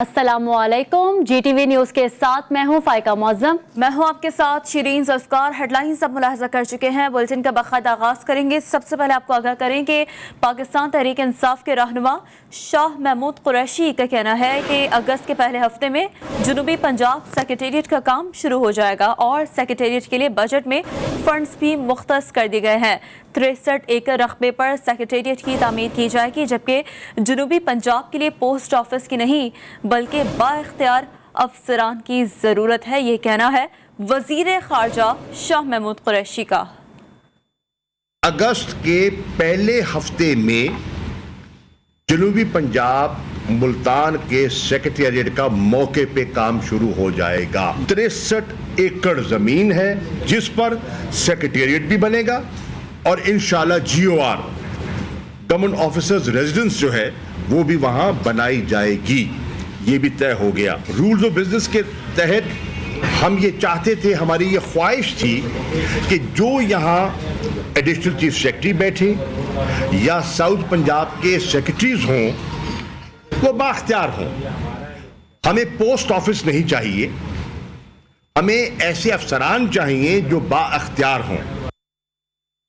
अस्सलामुअलैकुम, GTV news के साथ मैं हूं फाइका मौज़म। मैं हूं आपके साथ शिरीन ज़ुल्फ़कार। हेडलाइंस अब मुलाहज़ा कर चुके हैं, बुलेटिन का बाकायदा आगाज़ करेंगे। सबसे पहले आपको आगाह करें कि पाकिस्तान तहरीक इंसाफ के रहनुमा शाह महमूद कुरैशी का कहना है कि अगस्त के पहले हफ्ते में जनूबी पंजाब सेक्रेटेरिएट का काम शुरू हो जाएगा और सेक्रेटेरिएट के लिए बजट में फंड्स भी मुख्तस कर दिए गए हैं। 63 एकड़ रकबे पर सेक्रेटेरिएट की तामीर की जाएगी, जबकि जनूबी पंजाब के लिए पोस्ट ऑफिस की नहीं बल्कि बाइख्तियार अफसरान की ज़रूरत है। ये कहना है वज़ीर ख़ारजा शाह महमूद कुरैशी का। अगस्त के पहले हफ्ते में जनूबी पंजाब मुल्तान के सेक्रेटेरिएट का मौके पे काम शुरू हो जाएगा। 63 एकड़ जमीन है जिस पर सेक्रेटेरिएट भी बनेगा और इंशाल्लाह GOR गवर्नमेंट ऑफिसर्स रेजिडेंस जो है वो भी वहां बनाई जाएगी। ये भी तय हो गया। रूल्स ऑफ बिजनेस के तहत हम ये चाहते थे, हमारी ये ख्वाहिश थी कि जो यहाँ एडिशनल चीफ सेक्रेटरी बैठे या साउथ पंजाब के सेक्रेटरीज हों वो बाख्तियार हों। हमें पोस्ट ऑफिस नहीं चाहिए, हमें ऐसे अफसरान चाहिए जो बाख्तियार हों।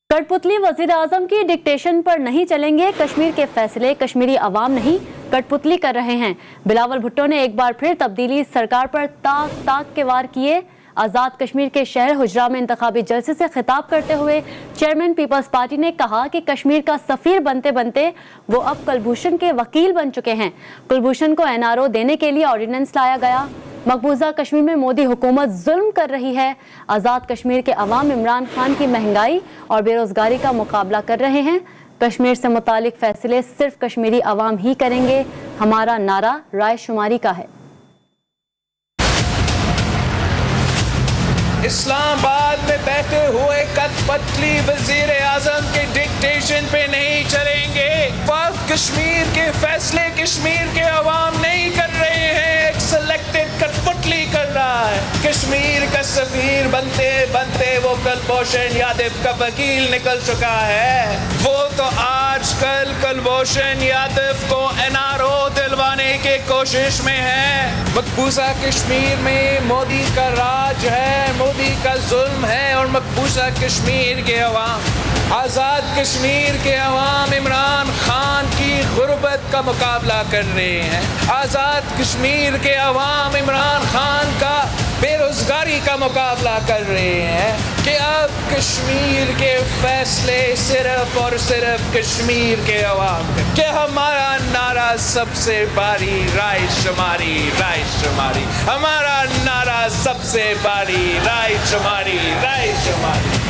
कठपुतली वजीर आजम की डिक्टेशन पर नहीं चलेंगे, कश्मीर के फैसले कश्मीरी अवाम नहीं कठपुतली कर रहे हैं। बिलावल भुट्टो ने एक बार फिर तब्दीली सरकार पर ताक ताक के वार किए। आज़ाद कश्मीर के शहर हुजरा में इंतखाबी जलसे से खिताब करते हुए चेयरमैन पीपल्स पार्टी ने कहा कि कश्मीर का सफीर बनते बनते वो अब कुलभूषण के वकील बन चुके हैं। कुलभूषण को NRO देने के लिए ऑर्डिनेंस लाया गया। मकबूजा कश्मीर में मोदी हुकूमत जुल्म कर रही है। आज़ाद कश्मीर के अवाम इमरान खान की महंगाई और बेरोजगारी का मुकाबला कर रहे हैं। कश्मीर से मुतालिक फैसले सिर्फ कश्मीरी अवाम ही करेंगे, हमारा नारा राय शुमारी का है। इस्लामाबाद में बैठे हुए कठपुतली वजीर आजम के डिक्टेशन पे नहीं चलेंगे। वक्त कश्मीर के फैसले कश्मीर के अवाम नहीं कर रहे हैं, एक सिलेक्टेड कठपुतली कर रहा है। कश्मीर का सफीर बनते बनते वो कुलभूषण यादव का वकील निकल चुका है। वो तो आजकल कुलभूषण यादव को NRO दिलवाने की कोशिश में है। मकबूजा कश्मीर में मोदी का राज है, मोदी का जुल्म है और मकबूजा कश्मीर के अवाम, आज़ाद कश्मीर के अवाम इमरान खान की गुर्बत का मुकाबला कर रहे हैं। आज़ाद कश्मीर के अवाम इमरान खान का बेरोजगारी का मुकाबला कर रहे हैं कि अब कश्मीर के फैसले सिर्फ और सिर्फ कश्मीर के अवाम के। हमारा नारा सबसे बड़ी राय शुमारी, राय शुमारी, हमारा नारा सबसे बड़ी राय शुमारी, राय शुमारी।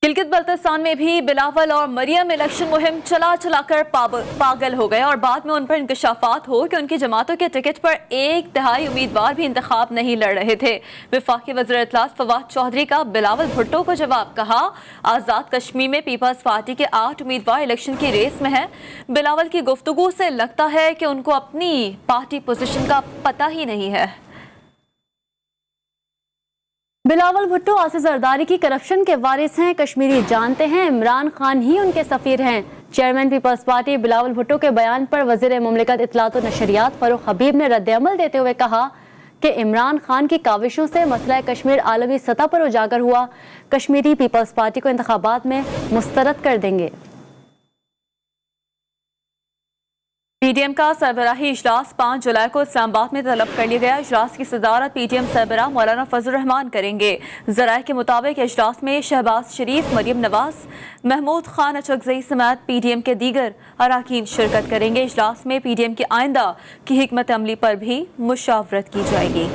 गिलगित बल्तिस्तान में भी बिलावल और मरियम इलेक्शन मुहिम चला चला कर पागल हो गए और बाद में उन पर इंकशाफात हो कि उनकी जमातों के टिकट पर 1/3 उम्मीदवार भी इंतखाब नहीं लड़ रहे थे। वफाकी वज़ीर इत्तलात फवाद चौधरी का बिलावल भुट्टो को जवाब, कहा आज़ाद कश्मीर में पीपल्स पार्टी के 8 उम्मीदवार इलेक्शन की रेस में हैं। बिलावल की गुफ्तगू से लगता है कि उनको अपनी पार्टी पोजीशन का पता ही नहीं है। बिलावल भुट्टो आसिफ जरदारी की करप्शन के वारिस हैं। कश्मीरी जानते हैं इमरान खान ही उनके सफीर हैं। Chairman Peoples Party Bilawal Bhutto के बयान पर वज़ीर मुमलिकत इत्तलात व नशरियात फारूक हबीब ने रद्द-ए-अमल देते हुए कहा कि इमरान खान की काविशों से मसला कश्मीर आलमी सतह पर उजागर हुआ। कश्मीरी पीपल्स पार्टी को इंतखाबात में मुस्तरद कर देंगे। PDM का सरबराही इजलास 5 जुलाई को इस्लामाबाद में तलब कर लिया गया। इजलास की सदारत PDM सरबराह मौलाना फजल रहमान करेंगे। ज़राए के मुताबिक इजलास में शहबाज शरीफ, मरियम नवाज, महमूद खान अचकज़ई समेत PDM के दीगर अरकान शिरकत करेंगे। इजलास में PDM की आइंदा की हिकमत अमली पर भी मुशावरत की जाएगी।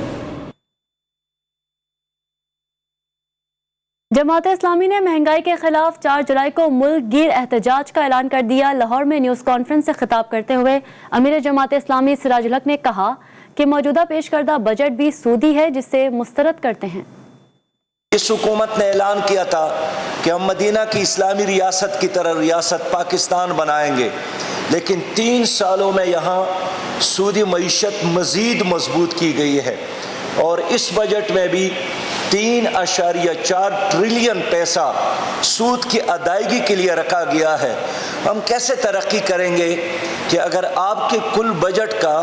जमात इस्लामी ने महंगाई के खिलाफ 4 जुलाई को मुल्क गिर एहतजाज का ऐलान कर दिया। लाहौर में न्यूज़ कॉन्फ्रेंस से खिताब करते हुए अमीर जमात इस्लामी सिराजुल हक ने कहा कि मौजूदा पेश करदा बजट भी सूदी है, जिससे मुस्तरद करते हैं। इस हुकूमत ने ऐलान किया था कि हम मदीना की इस्लामी रियासत की तरह रियासत पाकिस्तान बनाएंगे, लेकिन 3 सालों में यहाँ सूदी मईशत मज़ीद मजबूत की गई है और इस बजट में भी 3.4 ٹریلین پیسہ سود کی ادائیگی کے لیے رکھا گیا ہے. ہم کیسے ترقی کریں گے کہ اگر آپ کے کل بجٹ کا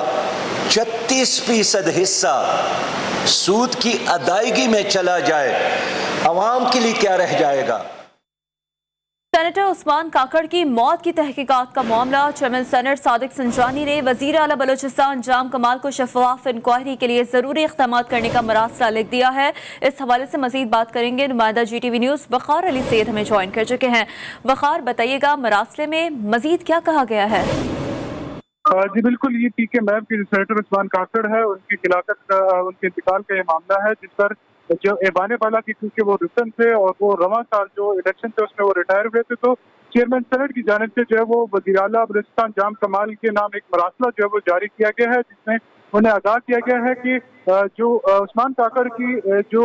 36% حصہ سود کی ادائیگی میں چلا جائے, عوام کے لیے کیا رہ جائے گا؟ سینیٹر عثمان کاکڑ کی موت کی تحقیقات کا معاملہ. چیئرمین سینیٹ صادق سنجانی نے وزیر اعلیٰ بلوچستان جام کمال کو شفاف انکوائری کے لیے ضروری اقدامات کرنے کا مراسلہ لکھ دیا ہے. اس حوالے سے مزید بات کریں گے. نمائندہ جی ٹی وی نیوز وقار علی سید ہمیں جوائن کر چکے ہیں. وقار, بتائیے گا مراسلے میں مزید کیا کہا گیا ہے؟ جی بالکل, یہ پی کے میم کی سینیٹر عثمان کاکڑ ہے, ان کی ہلاکت کا, ان کے انتقال کا یہ معاملہ ہے, جس پر جو ایوان بالا کی, کیونکہ وہ رکن تھے اور وہ رواں سال جو الیکشن تھے اس میں وہ ریٹائر ہوئے تھے, تو چیئرمین سینیٹ کی جانب سے جو ہے وہ وزیر اعلیٰ بلوچستان جام کمال کے نام ایک مراسلہ جو ہے وہ جاری کیا گیا ہے, جس میں انہیں آگاہ کیا گیا ہے کہ جو عثمان کاکڑ کی جو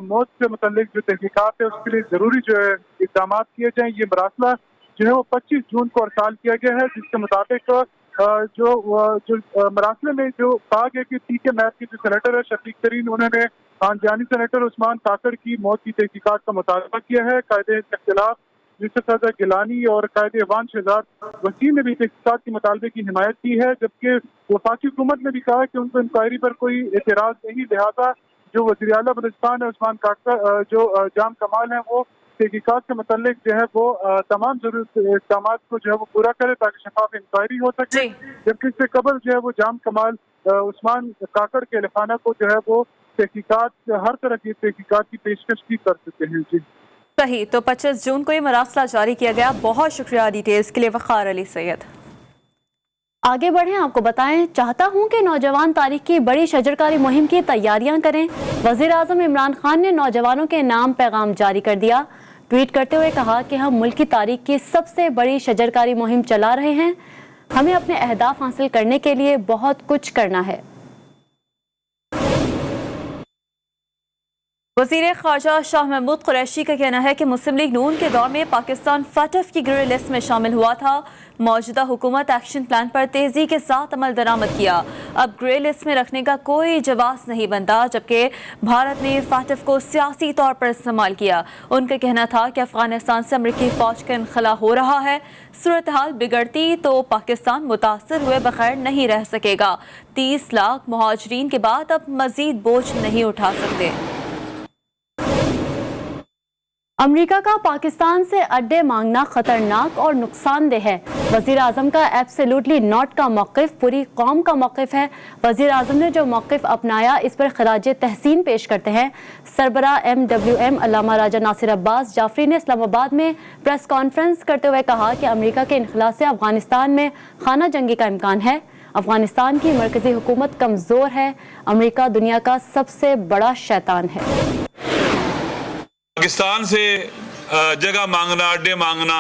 موت سے متعلق جو تحقیقات ہے اس کے لیے ضروری جو ہے اقدامات کیے جائیں. یہ مراسلہ جو ہے وہ 25 جون کو ارسال کیا گیا ہے, جس کے مطابق جو مراسلے میں جو کہا گیا کہ پی کے میپ کے جو سینیٹر ہے شفیق ترین, انہوں نے خانجانی سینیٹر عثمان کاکڑ کی موت کی تحقیقات کا مطالبہ کیا ہے. قائد اختلاف یوسف رضا گیلانی اور قائد ایوان شہزاد وسیم نے بھی تحقیقات کے مطالبے کی حمایت کی ہے, جبکہ وفاقی حکومت نے بھی کہا کہ ان کو انکوائری پر کوئی اعتراض نہیں, لہٰذا جو وزیر اعلیٰ بلوچستان ہے عثمان کاکڑ جو جام کمال ہیں وہ تحقیقات کے متعلق جو ہے وہ تمام ضروری اقدامات کو جو ہے وہ پورا کرے تاکہ شفاف انکوائری ہو سکے. جبکہ اس سے قبل جو ہے وہ جام کمال عثمان کاکڑ کے اہلخانہ کو جو ہے وہ تحقیقات, ہر طرح کی تحقیقات کی پیشکش بھی کر چکے ہیں. جی صحیح, تو 25 جون کو یہ مراسلہ جاری کیا گیا. بہت شکریہ ڈیٹیلز کے لیے وقار علی سید. آگے بڑھیں, آپ کو بتائیں چاہتا ہوں کہ نوجوان تاریخ کی بڑی شجرکاری مہم کی تیاریاں کریں. وزیر اعظم عمران خان نے نوجوانوں کے نام پیغام جاری کر دیا. ٹویٹ کرتے ہوئے کہا کہ ہم ملک کی تاریخ کی سب سے بڑی شجرکاری مہم چلا رہے ہیں. ہمیں اپنے اہداف حاصل کرنے کے لیے بہت کچھ کرنا ہے. وزیر خارجہ شاہ محمود قریشی کا کہنا ہے کہ مسلم لیگ نون کے دور میں پاکستان فیٹف کی گرے لسٹ میں شامل ہوا تھا. موجودہ حکومت ایکشن پلان پر تیزی کے ساتھ عمل درآمد کیا. اب گرے لسٹ میں رکھنے کا کوئی جواز نہیں بنتا, جبکہ بھارت نے فیٹف کو سیاسی طور پر استعمال کیا. ان کا کہنا تھا کہ افغانستان سے امریکی فوج کا انخلا ہو رہا ہے. صورتحال بگڑتی تو پاکستان متاثر ہوئے بغیر نہیں رہ سکے گا. 30 لاکھ مہاجرین کے بعد اب مزید بوجھ نہیں اٹھا سکتے. امریکہ کا پاکستان سے اڈے مانگنا خطرناک اور نقصان دہ ہے. وزیر اعظم کا ایبسلیوٹلی ناٹ کا موقف پوری قوم کا موقف ہے. وزیر اعظم نے جو موقف اپنایا اس پر خراج تحسین پیش کرتے ہیں. سربراہ MWM علامہ راجہ ناصر عباس جعفری نے اسلام آباد میں پریس کانفرنس کرتے ہوئے کہا کہ امریکہ کے انخلا سے افغانستان میں خانہ جنگی کا امکان ہے. افغانستان کی مرکزی حکومت کمزور ہے. امریکہ دنیا کا سب سے بڑا شیطان ہے. پاکستان سے جگہ مانگنا, اڈے مانگنا,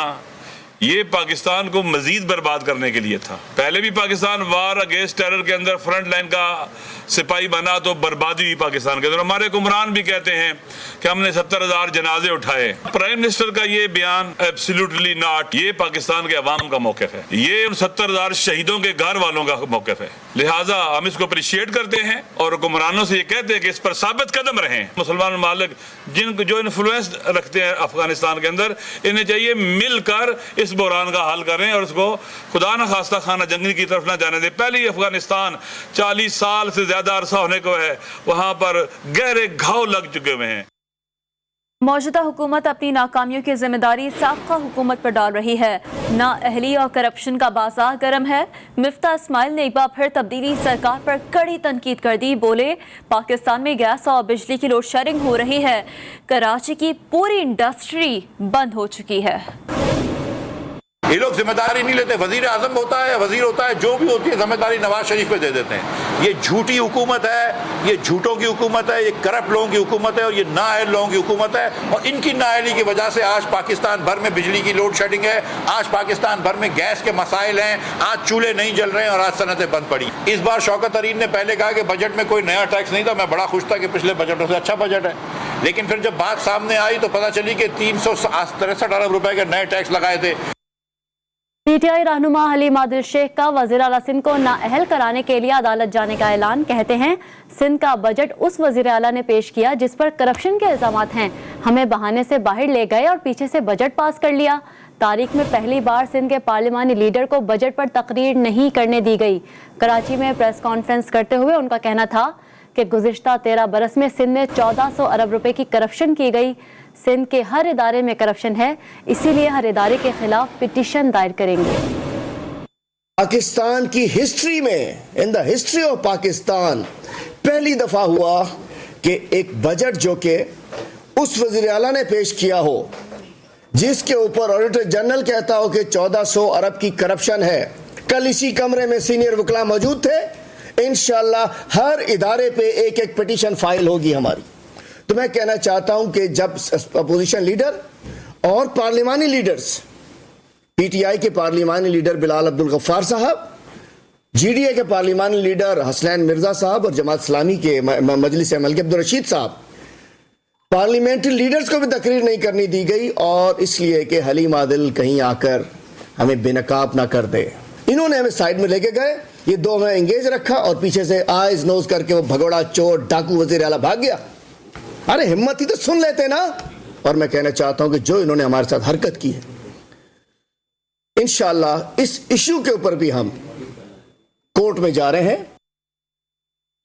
یہ پاکستان کو مزید برباد کرنے کے لیے تھا. پہلے بھی پاکستان وار اگینسٹ ٹیرر کے اندر فرنٹ لائن کا سپاہی بنا تو بربادی ہوئی پاکستان کے اندر. ہمارے حکمران بھی کہتے ہیں کہ ہم نے 70,000 جنازے اٹھائے. پرائم منسٹر کا یہ بیان ایبسلیوٹلی ناٹ, یہ پاکستان کے عوام کا موقف ہے, یہ ان 70,000 شہیدوں کے گھر والوں کا موقف ہے. لہٰذا ہم اس کو اپریشیٹ کرتے ہیں اور حکمرانوں سے یہ کہتے ہیں کہ اس پر ثابت قدم رہیں. مسلمان ممالک جو انفلوئنس رکھتے ہیں افغانستان کے اندر, انہیں چاہیے مل کر اس بحران کا حل کریں اور اس کو خدا نخواستہ خانہ جنگی کی طرف نہ جانے دیں. پہلے ہی افغانستان 40 سال سے زیادہ عرصہ ہونے کو ہے, وہاں پر گہرے گھاؤ لگ چکے ہوئے ہیں. موجودہ حکومت اپنی ناکامیوں کی ذمہ داری سابقہ حکومت پر ڈال رہی ہے. نااہلی اور کرپشن کا بازار گرم ہے. مفتاح اسماعیل نے ایک بار پھر تبدیلی سرکار پر کڑی تنقید کر دی. بولے پاکستان میں گیس اور بجلی کی لوڈ شیڈنگ ہو رہی ہے. کراچی کی پوری انڈسٹری بند ہو چکی ہے. یہ لوگ ذمہ داری نہیں لیتے. وزیر اعظم ہوتا ہے, وزیر ہوتا ہے, جو بھی ہوتی ہے ذمہ داری نواز شریف پہ دے دیتے ہیں. یہ جھوٹی حکومت ہے, یہ جھوٹوں کی حکومت ہے, یہ کرپٹ لوگوں کی حکومت ہے اور یہ نااہل لوگوں کی حکومت ہے. اور ان کی نااہلی کی وجہ سے آج پاکستان بھر میں بجلی کی لوڈ شیڈنگ ہے, آج پاکستان بھر میں گیس کے مسائل ہیں, آج چولہے نہیں جل رہے ہیں اور آج صنعتیں بند پڑی. اس بار شوکت ترین نے پہلے کہا کہ بجٹ میں کوئی نیا ٹیکس نہیں تھا. میں بڑا خوش تھا کہ پچھلے بجٹوں سے اچھا بجٹ ہے, لیکن پھر جب بات سامنے آئی تو پتہ چلی کہ 363 ارب روپے کے نئے ٹیکس لگائے تھے. PTI रहनुमा हलीम आदिल शेख का वज़ीर आला सिंध को नाअहल कराने के लिए अदालत जाने का ऐलान। कहते हैं सिंध का बजट उस वज़ीर आला ने पेश किया जिस पर करप्शन के इल्ज़ामात हैं। हमें बहाने से बाहर ले गए और पीछे से बजट पास कर लिया। तारीख में पहली बार सिंध के पार्लिमानी लीडर को बजट पर तकरीर नहीं करने दी गई। कराची में प्रेस कॉन्फ्रेंस करते हुए उनका कहना था कि गुज़िश्ता 13 बरस में सिंध में 1400 अरब रुपए की करप्शन की गई। सिंध के हर इदारे में करप्शन है, इसीलिए हर इदारे के खिलाफ पिटीशन दायर करेंगे। पाकिस्तान की हिस्ट्री में, in the history of Pakistan, पहली दफा हुआ कि एक बजट जो कि उस वज़ीर आला ने पेश किया हो जिसके ऊपर ऑडिटर जनरल कहता हो कि 1400 अरब की करप्शन है। कल इसी कमरे में सीनियर वकला मौजूद थे। इंशाअल्लाह हर इदारे पे एक एक पिटीशन फाइल होगी हमारी। तो मैं कहना चाहता हूं कि जब अपोजिशन लीडर और पार्लिमानी लीडर्स, PTI के पार्लिमानी लीडर बिलाल अब्दुल गफ्फार साहब, GDA के पार्लिमानी लीडर हसनैन मिर्जा साहब और जमात इस्लामी के मजलिस अमल के अब्दुल रशीद साहब, पार्लियामेंट्री लीडर्स को भी तकरीर नहीं करनी दी गई, और इसलिए कि हलीम आदिल कहीं आकर हमें बेनकाब ना कर दे। इन्होंने हमें साइड में लेके गए, ये दो हमें एंगेज रखा और पीछे से आइज नोज करके वो भगोड़ा चोर डाकू वज़ीर आला भाग गया। अरे हिम्मत ही तो सुन लेते ना। और मैं कहना चाहता हूं कि जो इन्होंने हमारे साथ हरकत की है, इंशाअल्लाह इस इशू के ऊपर भी हम कोर्ट में जा रहे हैं।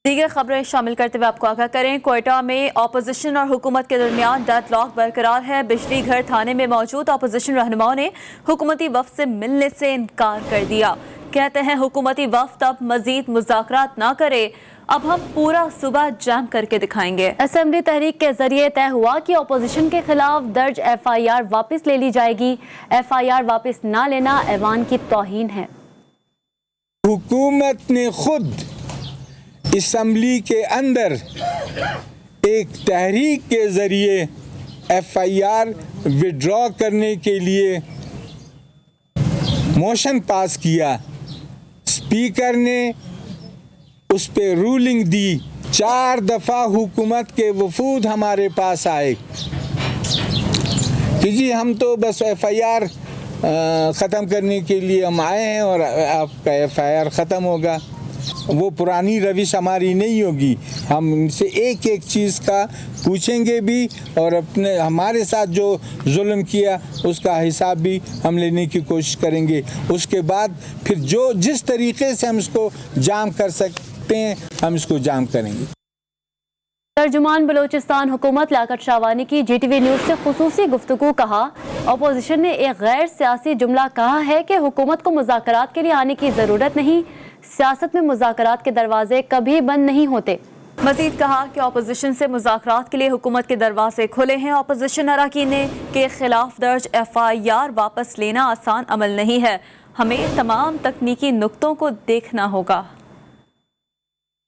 दीगर खबरें शामिल करते हुए आपको आगाह करें, क्वेटा में अपोजिशन और हुकूमत के दरमियान डेडलॉक बरकरार है। बिजली घर थाने में मौजूद अपोजिशन रहनुमाओं ने हुकूमती वफ्द से मिलने से इनकार कर दिया। कहते हैं हुकूमती वफ्द अब मजीद मुज़ाकरात ना करे, अब हम पूरा सूबा जाम करके दिखाएंगे। असेंबली तहरीक के जरिए तय हुआ कि अपोजिशन के खिलाफ दर्ज FIR वापस ले ली जाएगी। FIR वापस ना लेना ऐवान की तौहीन है। हुकूमत ने खुद असेंबली के अंदर एक तहरीक के जरिए FIR विड्रॉ करने के लिए मोशन पास किया। स्पीकर ने उस पे रूलिंग दी। 4 दफ़ा हुकूमत के वफूद हमारे पास आए कि जी हम तो बस FIR ख़त्म करने के लिए हम आए हैं और आपका FIR ख़त्म होगा। वो पुरानी रविश हमारी नहीं होगी। हम इनसे एक एक चीज़ का पूछेंगे भी और अपने हमारे साथ जो जुल्म किया उसका हिसाब भी हम लेने की कोशिश करेंगे। उसके बाद फिर जो जिस तरीके से हम इसको जाम कर सकते हैं हम इसको जाम करेंगे। तर्जुमान बलोचिस्तान हुकूमत लियाकत शाहवानी की GTV न्यूज़ से खुसूसी गुफ्तगू। कहा अपोजिशन ने एक गैर सियासी जुमला कहा है कि हुकूमत को मुज़ाकरात के लिए आने की ज़रूरत नहीं। सियासत में मुज़ाकरात के दरवाजे कभी बंद नहीं होते। मजीद कहा कि अपोजिशन से मुज़ाकरात के लिए हुकूमत के दरवाजे खुले हैं। अपोजिशन अरकान के खिलाफ दर्ज FIR वापस लेना आसान अमल नहीं है। हमें तमाम तकनीकी नुक्तों को देखना होगा।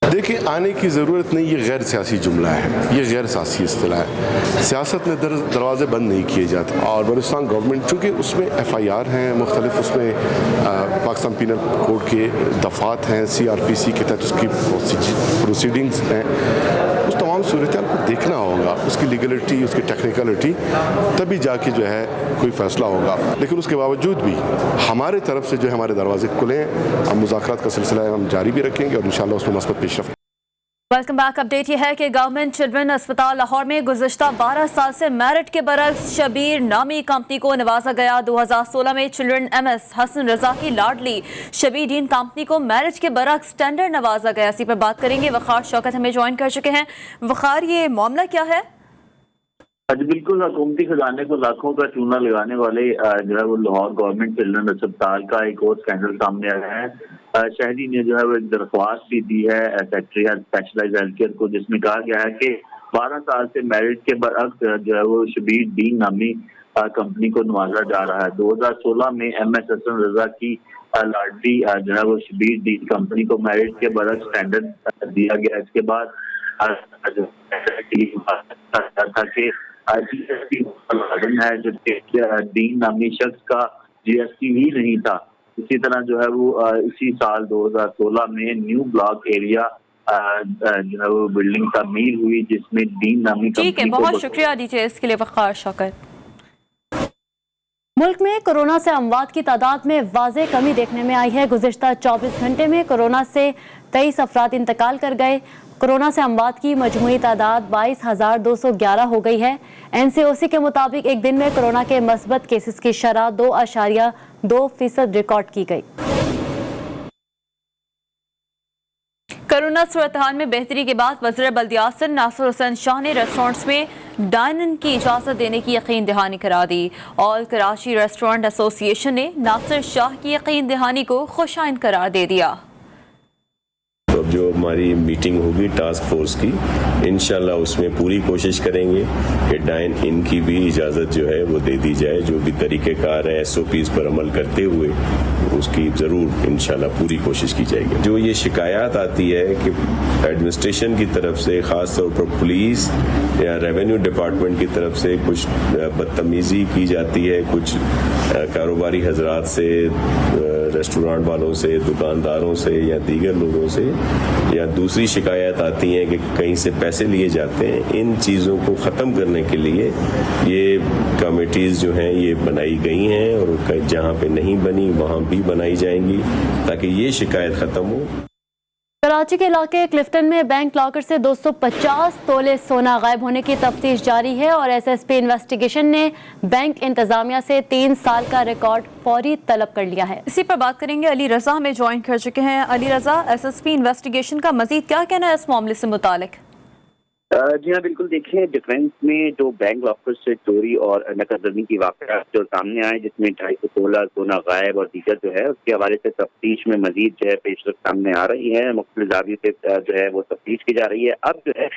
देखिए, आने की ज़रूरत नहीं, ये गैर सियासी जुमला है, ये गैर सियासी इस्तिलाह है। सियासत में दरवाजे बंद नहीं किए जाते। और बलूचिस्तान गवर्नमेंट चूँकि उसमें FIR हैं मुख्तलिफ, उसमें पाकिस्तान पीनल कोड के दफ़ात हैं, CRPC के तहत उसकी प्रोसीडिंग्स हैं, उस तमाम सूरत को देखना होगा, उसकी लीगलिटी, उसकी टेक्निकलिटी, तभी जाके जो है कोई फ़ैसला होगा। लेकिन उसके बावजूद भी हमारे तरफ से जो है हमारे दरवाजे खुले हैं। हम मुज़ाकरात का सिलसिला हम जारी भी रखेंगे और इंशाअल्लाह उसमें मस्बत पेशरफ्त। Welcome back. अपडेट यह है कि गवर्नमेंट चिल्ड्रन अस्पताल लाहौर में गुज़श्ता 12 साल से मेरिट के बरक्स शबीर नामी कंपनी को नवाजा गया। 2016 में चिल्ड्रन MS हसन रजा की लाडली शबीर डीन कंपनी को मेरिट के बरक्स टेंडर नवाजा गया। इसी पर बात करेंगे। वखार शौकत हमें ज्वाइन कर चुके हैं। वखार, ये मामला क्या है? जी बिल्कुल, हुकूमती खजाने को लाखों का चूना लगाने वाले जो है वो लाहौर गवर्नमेंट चिल्ड्रन अस्पताल का एक और स्कैंडल सामने आया है। शहरी ने जो है वो एक दरख्वास्त भी दी है सेक्रेटरी स्पेशलाइज्ड हेल्थ केयर को, जिसमें कहा गया है कि 12 साल से मेरिट के बरक्स जो है वो शबीर डीन नामी कंपनी को नवाजा जा रहा है। 2016 में MS हसन रजा की लाडली जो है वो शबीर डीन कंपनी को मेरिट के बरक्स टेंडर दिया गया। इसके बाद था कि GST है जो डीन नामी शख्स का GST ही नहीं था। इसी तरह जो है वो इसी साल 2016 में न्यू ब्लॉक एरिया जो है वो बिल्डिंग तामीर हुई जिसमें डीन नामी ठीक है, बहुत शुक्रिया डिटेल्स के लिए वखार शौकत। मुल्क में कोरोना से अमवात की तादाद में वाज़ेह कमी देखने में आई है। गुज़िश्ता 24 घंटे में कोरोना से 23 अफराद इंतकाल कर गए। कोरोना से अमवात की मजमूई तादाद 22,211 हो गई है। NCOC के मुताबिक एक दिन में कोरोना के मस्बत केसेस की शरह 2.2% रिकॉर्ड की गई। कोरोना सूरत-ए-हाल में बेहतरी के बाद वज़ीर बल्दियात नासिर हुसैन शाह ने रेस्टोरेंट्स में डाइन-इन की इजाज़त देने की यकीन दहानी करा दी। ऑल कराची रेस्टोरेंट एसोसिएशन ने नासिर शाह की यकीन दहानी को खुशाइन करार दे दिया। तो अब जो हमारी मीटिंग होगी टास्क फोर्स की, इंशाल्लाह उसमें पूरी कोशिश करेंगे कि डाइन इन की भी इजाज़त जो है वो दे दी जाए। जो भी तरीक़ेकार है SOPs पर अमल करते हुए उसकी ज़रूर इंशाल्लाह पूरी कोशिश की जाएगी। जो ये शिकायत आती है कि एडमिनिस्ट्रेशन की तरफ से, ख़ास तौर पर पुलिस या रेवेन्यू डिपार्टमेंट की तरफ से कुछ बदतमीज़ी की जाती है, कुछ कारोबारी हजरात से, रेस्टोरेंट वालों से, दुकानदारों से या दीगर लोगों से, या दूसरी शिकायत आती हैं कि कहीं से पैसे लिए जाते हैं, इन चीज़ों को ख़त्म करने के लिए ये कमेटीज़ जो हैं ये बनाई गई हैं और जहाँ पे नहीं बनी वहाँ भी बनाई जाएंगी ताकि ये शिकायत ख़त्म हो। कराची के इलाके क्लिफ्टन में बैंक लॉकर से 250 तोले सोना गायब होने की तफ्तीश जारी है और SSP इन्वेस्टिगेशन ने बैंक इंतजामिया से 3 साल का रिकॉर्ड फौरी तलब कर लिया है। इसी पर बात करेंगे, अली रजा हमें ज्वाइन कर चुके हैं। अली रजा, SSP इन्वेस्टिगेशन का मजीद क्या कहना है इस मामले से मुतालिक? जी हाँ, बिल्कुल। देखिए, डिफेंस में जो बैंक लॉकर से चोरी और नकदरनी की वाक़यात जो सामने आए, जिसमें 250 तोला सोना गायब और दीगर जो है, उसके हवाले से तफ्तीश में मजीद जो है पेशरफ्त सामने आ रही है। मुख्तलिफ ज़ावियों से जो है वो तफ्तीश की जा रही है। अब जो है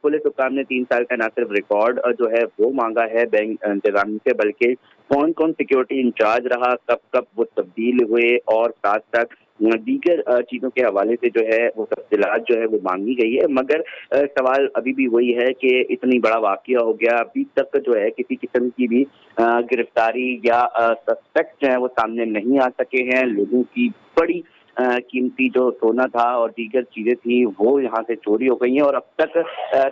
पुलिस हुकाम ने 3 साल का न सिर्फ रिकॉर्ड जो है वो मांगा है बैंक इंतजाम से, बल्कि कौन कौन सिक्योरिटी इंचार्ज रहा, कब कब वो तब्दील हुए और साथ साथ दीगर चीज़ों के हवाले से जो है वो तफसीलात जो है वो मांगी गई है। मगर सवाल अभी भी वही है कि इतनी बड़ा वाक़या हो गया, अभी तक जो है किसी किस्म की भी गिरफ्तारी या सस्पेक्ट जो है वो सामने नहीं आ सके हैं। लोगों की बड़ी कीमती जो सोना था और दीगर चीज़ें थी वो यहाँ से चोरी हो गई हैं और अब तक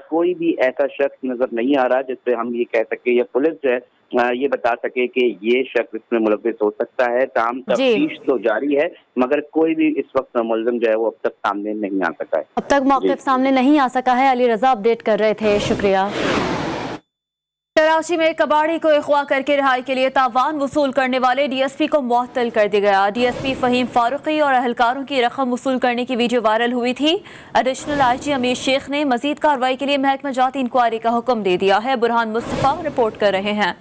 कोई भी ऐसा शख्स नज़र नहीं आ रहा जिससे हम ये कह सके या पुलिस जो है ये बता सके कि ये शख्स इसमें मुलव्विस हो सकता है। ताम तफ्तीश तो जारी है मगर कोई भी इस वक्त मुलज़िम जो है वो अब तक सामने नहीं आ सका है। अब तक मौक़िफ़ सामने नहीं आ सका है। अली रजा अपडेट कर रहे थे, शुक्रिया। कराची में कबाड़ी को अगवा करके रिहाई के लिए तावान वसूल करने वाले DSP को मुअत्तल कर दिया गया। DSP फ़हीम फारूकी और अहलकारों की रकम वसूल करने की वीडियो वायरल हुई थी। एडिशनल IG अमीर शेख ने मजीद कार्रवाई के लिए महकमा जाती इंक्वायरी का हुक्म दे दिया है। बुरहान मुस्तफ़ा रिपोर्ट कर रहे हैं।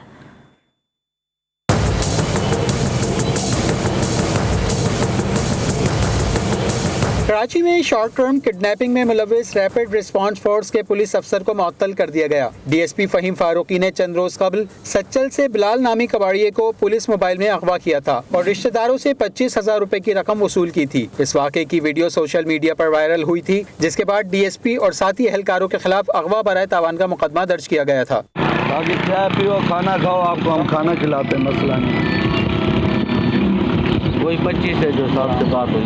कराची में शॉर्ट टर्म किडनैपिंग में मुलव्विस रैपिड रिस्पांस फोर्स के पुलिस अफसर को मुअत्तल कर दिया गया। DSP फ़हीम फारूकी ने चंद रोज कबल सच्चल से बिलाल नामी कबाड़िए को पुलिस मोबाइल में अगवा किया था और रिश्तेदारों से 25,000 रुपए की रकम वसूल की थी। इस वाक़े की वीडियो सोशल मीडिया पर वायरल हुई थी, जिसके बाद DSP और साथी एहलकारों के खिलाफ अगवा बराए तावान का मुकदमा दर्ज किया गया था। बाकी चाय पियो, खाना खाओ, आपको हम खाना खिलाते, मसला नहीं। वही 25 है जो साहब से बात हुई।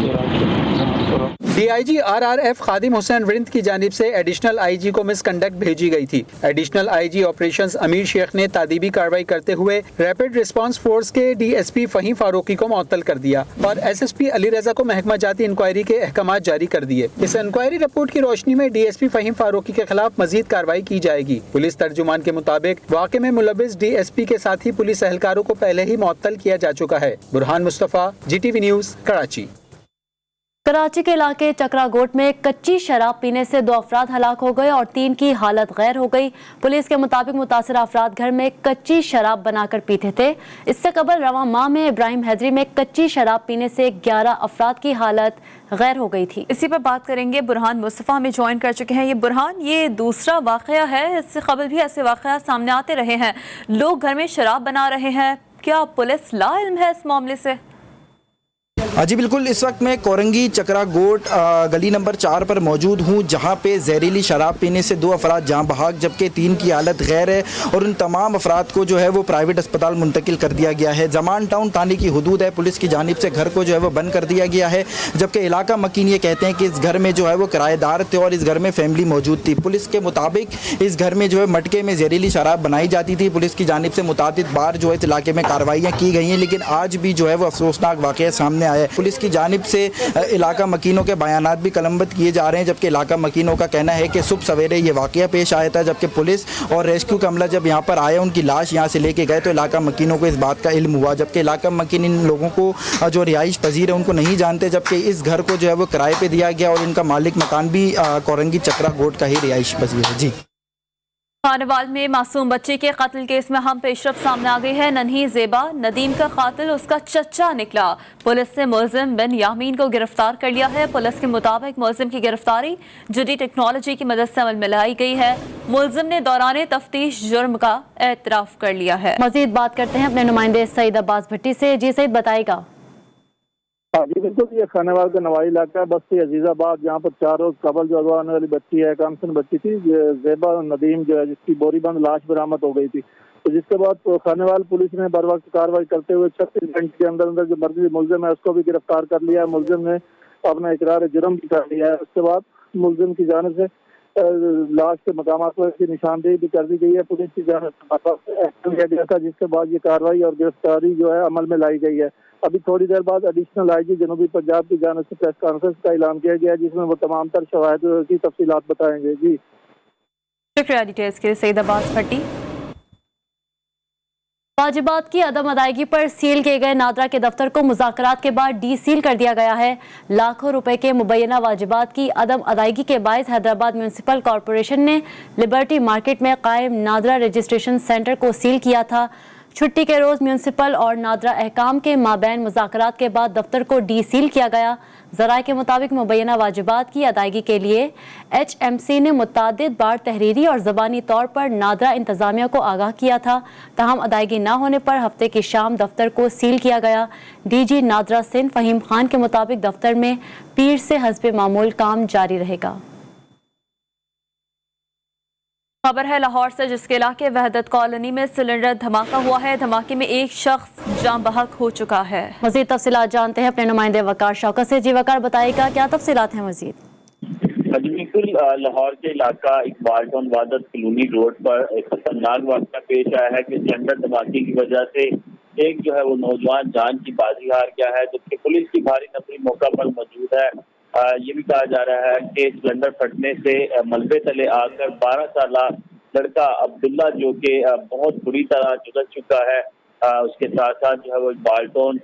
DIG RRF खादिम हुसैन रिंद की जानिब से एडिशनल IG को मिसकंडक्ट भेजी गई थी। एडिशनल IG ऑपरेशंस अमीर शेख ने तादीबी कार्रवाई करते हुए रैपिड रिस्पांस फोर्स के DSP फ़हीम फारूकी को मुअत्तल कर दिया और SSP अली रजा को महकमा जाती इंक्वायरी के अहकामात जारी कर दिए। इस इंक्वायरी रिपोर्ट की रोशनी में DSP फ़हीम फारूकी के खिलाफ मजीद कार्रवाई की जाएगी। पुलिस तर्जुमान के मुताबिक वाक़े में मुलव्विस DSP के साथ ही पुलिस एहलकारों को पहले ही मुअत्तल किया जा चुका है। Burhan Mustafa, GTV news, Karachi. कराची के इलाके चक्रागोट में कच्ची शराब पीने से 2 अफराद हलाक हो गए और 3 की हालत गैर हो गई। पुलिस के मुताबिक मुतासिरा अफराद घर में कच्ची शराब बनाकर पीते थे। इससे कबल रवां माह में इब्राहिम हैदरी में कच्ची शराब पीने से 11 अफराद की हालत गैर हो गई थी। इसी पर बात करेंगे, बुरहान मुस्तफ़ा हमें ज्वाइन कर चुके हैं। ये बुरहान, ये दूसरा वाक़या है, इससे कबल भी ऐसे वाक़या सामने आते रहे हैं। लोग घर में शराब बना रहे हैं, क्या पुलिस लाइल्म है इस मामले से? جی بالکل، اس وقت میں کورنگی چکرا گوٹ گلی نمبر 4 پر موجود ہوں، جہاں پہ زہریلی شراب پینے سے 2 افراد جاں بحق جبکہ 3 کی حالت غیر ہے، اور ان تمام افراد کو جو ہے وہ پرائیویٹ اسپتال منتقل کر دیا گیا ہے۔ زمان ٹاؤن تھانے کی حدود ہے، پولیس کی جانب سے گھر کو جو ہے وہ بند کر دیا گیا ہے، جبکہ علاقہ مکین یہ کہتے ہیں کہ اس گھر میں جو ہے وہ کرایہ دار تھے اور اس گھر میں فیملی موجود تھی۔ پولیس کے مطابق اس گھر میں جو ہے مٹکے میں زہریلی شراب بنائی جاتی تھی۔ پولیس کی جانب سے متعدد بار جو ہے اس علاقے میں کارروائیاں کی گئی ہیں، لیکن آج بھی جو ہے وہ افسوسناک واقعہ سامنے آیا ہے۔ پولیس کی جانب سے علاقہ مکینوں کے بیانات بھی قلمبند کیے جا رہے ہیں، جبکہ علاقہ مکینوں کا کہنا ہے کہ صبح سویرے یہ واقعہ پیش آیا تھا، جبکہ پولیس اور ریسکیو کا عملہ جب یہاں پر آیا، ان کی لاش یہاں سے لے کے گئے تو علاقہ مکینوں کو اس بات کا علم ہوا، جبکہ علاقہ مکین ان لوگوں کو جو رہائش پذیر ہے ان کو نہیں جانتے، جبکہ اس گھر کو جو ہے وہ کرائے پہ دیا گیا اور ان کا مالک مکان بھی کورنگی چکرا گوٹ کا ہی رہائش پذیر ہے۔ جی، خانوال میں معصوم بچے کے قتل کیس میں اہم پیش رفت سامنے آ گئی ہے۔ ننھی زیبا ندیم کا قاتل اس کا چچا نکلا۔ پولیس نے ملزم بن یامین کو گرفتار کر لیا ہے۔ پولیس کے مطابق ملزم کی گرفتاری جدید ٹیکنالوجی کی مدد سے عمل میں لائی گئی ہے۔ ملزم نے دوران تفتیش جرم کا اعتراف کر لیا ہے۔ مزید بات کرتے ہیں اپنے نمائندے سعید عباس بھٹی سے۔ جی سعید، بتائے گا۔ جی بالکل، یہ خانوال کا نوائی علاقہ ہے، بستی عزیز آباد، جہاں پر 4 روز قبل جو اغوا ہونے والی بچی ہے، کامسن بچی تھی زیبا ندیم، جو ہے جس کی بوری بند لاش برآمد ہو گئی تھی، تو جس کے بعد خانوال پولیس نے بر وقت کارروائی کرتے ہوئے 36 گھنٹے کے اندر جو مرکزی ملزم ہے اس کو بھی گرفتار کر لیا ہے۔ ملزم نے اپنا اقرار جرم بھی کر لیا ہے۔ اس کے بعد ملزم کی جانب سے لاش کے مقامات پر اس کی نشاندہی بھی کر دی گئی ہے۔ پولیس کی جانب سے ایکشن لیا گیا تھا، جس کے بعد یہ کارروائی اور گرفتاری جو ہے عمل میں لائی گئی ہے۔ ابھی تھوڑی دیر بعد ایڈیشنل آئی جی جنوبی پنجاب کی جانب سے پریس کانفرنس کا اعلان کیا گیا ہے، جس میں وہ تمام تر شواہد کی تفصیلات بتائیں گے۔ جی شکریہ ڈیٹیلز کے لیے سعید عباس بھٹی۔ واجبات کی عدم ادائیگی پر سیل کیے گئے نادرا کے دفتر کو مذاکرات کے بعد ڈی سیل کر دیا گیا ہے۔ لاکھوں روپے کے مبینہ واجبات کی عدم ادائیگی کے باعث حیدرآباد میونسپل کارپوریشن نے لبرٹی مارکیٹ میں قائم نادرا رجسٹریشن سینٹر کو سیل کیا تھا۔ چھٹی کے روز میونسپل اور نادرا احکام کے مابین مذاکرات کے بعد دفتر کو ڈی سیل کیا گیا۔ ذرائع کے مطابق مبینہ واجبات کی ادائیگی کے لیے ایچ ایم سی نے متعدد بار تحریری اور زبانی طور پر نادرا انتظامیہ کو آگاہ کیا تھا، تاہم ادائیگی نہ ہونے پر ہفتے کی شام دفتر کو سیل کیا گیا۔ ڈی جی نادرا سندھ فہیم خان کے مطابق دفتر میں پیر سے حسب معمول کام جاری رہے گا۔ خبر ہے لاہور سے، جس کے علاقے وحدت کالونی میں سلنڈر دھماکہ ہوا ہے۔ دھماکے میں ایک شخص جاں بحق ہو چکا ہے۔ مزید تفصیلات جانتے ہیں اپنے نمائندے وقار شوکت سے۔ جی وقار، بتائے گا کیا تفصیلات ہیں مزید؟ جی بالکل، لاہور کے علاقہ اقبال ٹاؤن وحدت کالونی روڈ پر ایک خطرناک واقعہ پیش آیا ہے کہ سلنڈر دھماکے کی وجہ سے ایک جو ہے وہ نوجوان جان کی بازی ہار گیا ہے، جبکہ پولیس کی بھاری نفری موقع پر موجود ہے۔ یہ بھی کہا جا رہا ہے کہ سلنڈر پھٹنے سے ملبے تلے آ کر 12 سالہ لڑکا عبداللہ جو کہ بہت بری طرح جھلس چکا ہے، اس کے ساتھ ساتھ جو ہے وہ اقبال ٹاؤن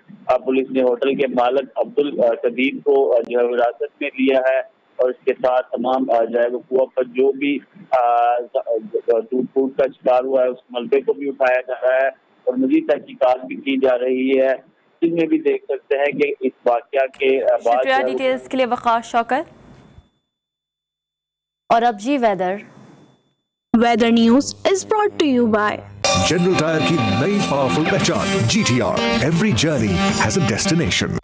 پولیس نے ہوٹل کے مالک عبد القدیر کو جو ہے حراست میں لیا ہے، اور اس کے ساتھ تمام جو ہے وہ کنواں پر جو بھی دودھ پھوٹ کا شکار ہوا ہے اس ملبے کو بھی اٹھایا جا رہا ہے اور مزید تحقیقات بھی کی جا رہی ہے۔ اس میں بھی دیکھ سکتے ہیں کہ اس واقعہ کے بعد شکریہ ڈیٹیلز کے لیے وقار شوکت۔ اور اب G weather news is brought to you by General Tyre کی نئی پاورفل پہچان GTR، every journey has a destination.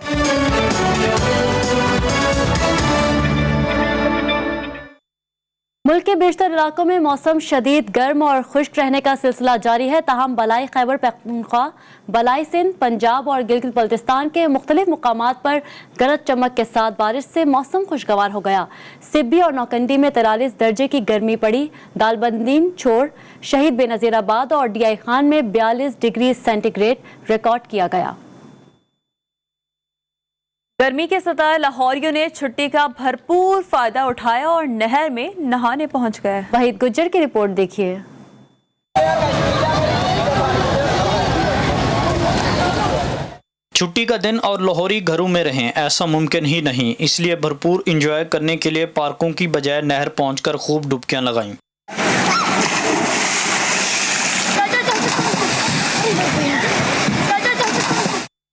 ملک کے بیشتر علاقوں میں موسم شدید گرم اور خشک رہنے کا سلسلہ جاری ہے، تاہم بالائی خیبر پختونخوا، بالائی سندھ، پنجاب اور گلگت بلتستان کے مختلف مقامات پر گرج چمک کے ساتھ بارش سے موسم خوشگوار ہو گیا۔ سبی اور نوکنڈی میں 43 درجے کی گرمی پڑی۔ دالبندین، چھوڑ، شہید بے نظیر آباد اور ڈی آئی خان میں 42 ڈگری سینٹی گریڈ ریکارڈ کیا گیا۔ گرمی کے سطح لاہوریوں نے چھٹی کا بھرپور فائدہ اٹھایا اور نہر میں نہانے پہنچ گئے۔ وحید گجر کی رپورٹ دیکھیے۔ چھٹی کا دن اور لاہوری گھروں میں رہیں ایسا ممکن ہی نہیں، اس لیے بھرپور انجوائے کرنے کے لیے پارکوں کی بجائے نہر پہنچ کر خوب ڈبکیاں لگائیں۔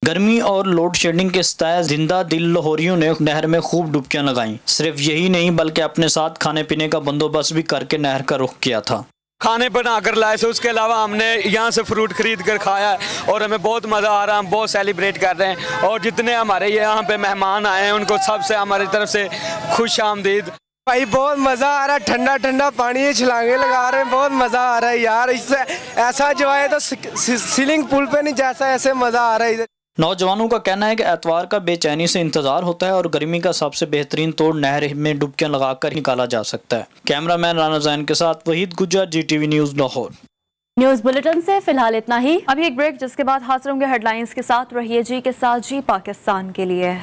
گرمی اور لوڈ شیڈنگ کے ساتھ زندہ دل لاہوریوں نے نہر میں خوب ڈبکیاں لگائیں۔ صرف یہی نہیں بلکہ اپنے ساتھ کھانے پینے کا بندوبست بھی کر کے نہر کا رخ کیا تھا۔ खाने बना कर लाए थे, उसके अलावा हमने यहाँ से फ्रूट खरीद कर खाया है और हमें बहुत मज़ा आ रहा है, हम बहुत सेलिब्रेट कर रहे हैं और जितने हमारे यहाँ पे मेहमान आए हैं उनको सबसे हमारी तरफ से खुश आमदीद। भाई बहुत मज़ा आ रहा है, ठंडा ठंडा पानी, छलांगे लगा रहे हैं, बहुत मज़ा आ रहा है यार। इससे ऐसा जो है तो स्विमिंग पूल पे नहीं जैसा ऐसे मज़ा आ रहा है इधर। नौजवानों का कहना है कि एतवार का बेचैनी से इंतजार होता है और गर्मी का सबसे बेहतरीन तोड़ नहर में डुबकियां लगाकर निकाला जा सकता है। कैमरामैन राना जैन के साथ Waheed Gujjar, GTV news Lahore. News bulletin से फिलहाल इतना ही। अभी एक ब्रेक, जिसके बाद हाजिर होंगे हेडलाइंस के साथ। रहिए जी के साथ, जी पाकिस्तान के लिए।